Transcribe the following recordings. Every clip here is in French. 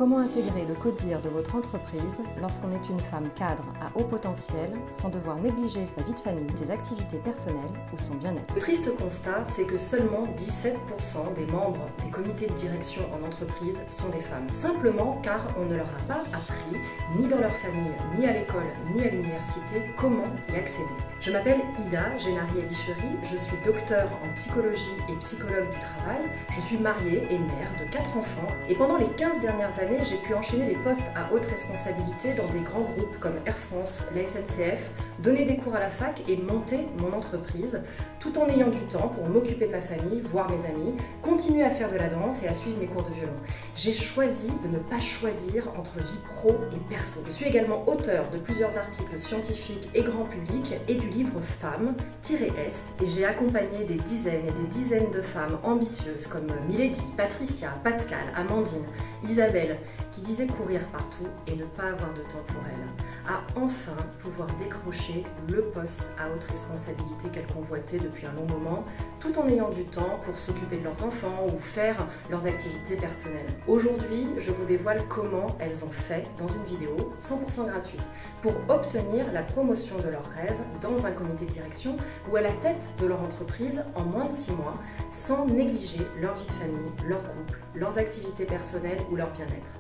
Comment intégrer le CODIR de votre entreprise lorsqu'on est une femme cadre à haut potentiel sans devoir négliger sa vie de famille, ses activités personnelles ou son bien-être? Le triste constat, c'est que seulement 17% des membres des comités de direction en entreprise sont des femmes. Simplement car on ne leur a pas appris, ni dans leur famille, ni à l'école, ni à l'université, comment y accéder. Je m'appelle Ida Gennari-Elichery, je suis docteure en psychologie et psychologue du travail, je suis mariée et mère de 4 enfants et pendant les 15 dernières années, j'ai pu enchaîner les postes à haute responsabilité dans des grands groupes comme Air France, la SNCF, donner des cours à la fac et monter mon entreprise, tout en ayant du temps pour m'occuper de ma famille, voir mes amis, continuer à faire de la danse et à suivre mes cours de violon. J'ai choisi de ne pas choisir entre vie pro et perso. Je suis également auteure de plusieurs articles scientifiques et grand public et du livre Femmes-S, et j'ai accompagné des dizaines et des dizaines de femmes ambitieuses comme Milady, Patricia, Pascal, Amandine, Isabelle, qui disaient courir partout et ne pas avoir de temps pour elles, à enfin pouvoir décrocher le poste à haute responsabilité qu'elles convoitaient depuis un long moment, tout en ayant du temps pour s'occuper de leurs enfants ou faire leurs activités personnelles. Aujourd'hui, je vous dévoile comment elles ont fait dans une vidéo 100% gratuite pour obtenir la promotion de leurs rêves dans un comité de direction ou à la tête de leur entreprise en moins de 6 mois, sans négliger leur vie de famille, leur couple, leurs activités personnelles ou leur bien-être.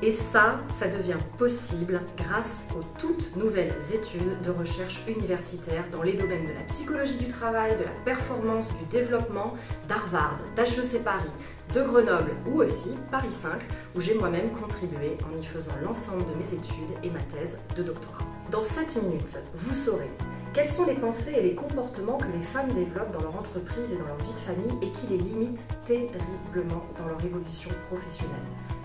Et ça devient possible grâce aux toutes nouvelles études de recherche universitaire dans les domaines de la psychologie du travail, de la performance, du développement, d'Harvard, d'HEC Paris, de Grenoble ou aussi Paris 5, où j'ai moi-même contribué en y faisant l'ensemble de mes études et ma thèse de doctorat. Dans 7 minutes, vous saurez quelles sont les pensées et les comportements que les femmes développent dans leur entreprise et dans leur vie de famille et qui les limitent terriblement dans leur évolution professionnelle.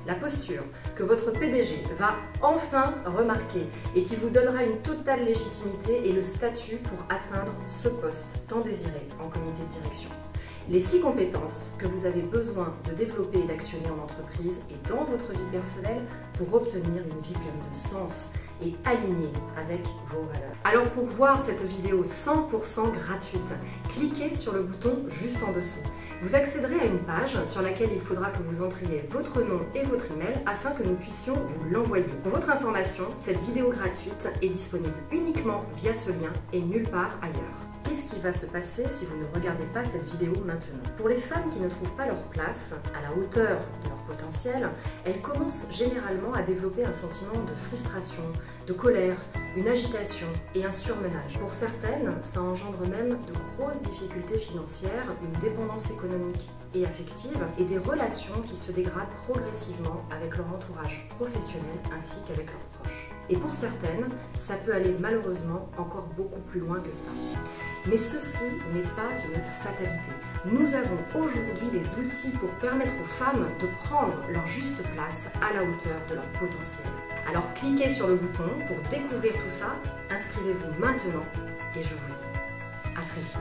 La posture que votre PDG va enfin remarquer et qui vous donnera une totale légitimité et le statut pour atteindre ce poste tant désiré en comité de direction. Les 6 compétences que vous avez besoin de développer et d'actionner en entreprise et dans votre vie personnelle pour obtenir une vie pleine de sens et alignée avec vos valeurs. Alors pour voir cette vidéo 100% gratuite, cliquez sur le bouton juste en dessous. Vous accéderez à une page sur laquelle il faudra que vous entriez votre nom et votre email afin que nous puissions vous l'envoyer. Pour votre information, cette vidéo gratuite est disponible uniquement via ce lien et nulle part ailleurs. Qu'est-ce qui va se passer si vous ne regardez pas cette vidéo maintenant? Pour les femmes qui ne trouvent pas leur place à la hauteur de leur potentiel, elles commencent généralement à développer un sentiment de frustration, de colère, une agitation et un surmenage. Pour certaines, ça engendre même de grosses difficultés financières, une dépendance économique et affective et des relations qui se dégradent progressivement avec leur entourage professionnel ainsi qu'avec leurs proches. Et pour certaines, ça peut aller malheureusement encore beaucoup plus loin que ça. Mais ceci n'est pas une fatalité. Nous avons aujourd'hui les outils pour permettre aux femmes de prendre leur juste place à la hauteur de leur potentiel. Alors cliquez sur le bouton pour découvrir tout ça, inscrivez-vous maintenant et je vous dis à très vite.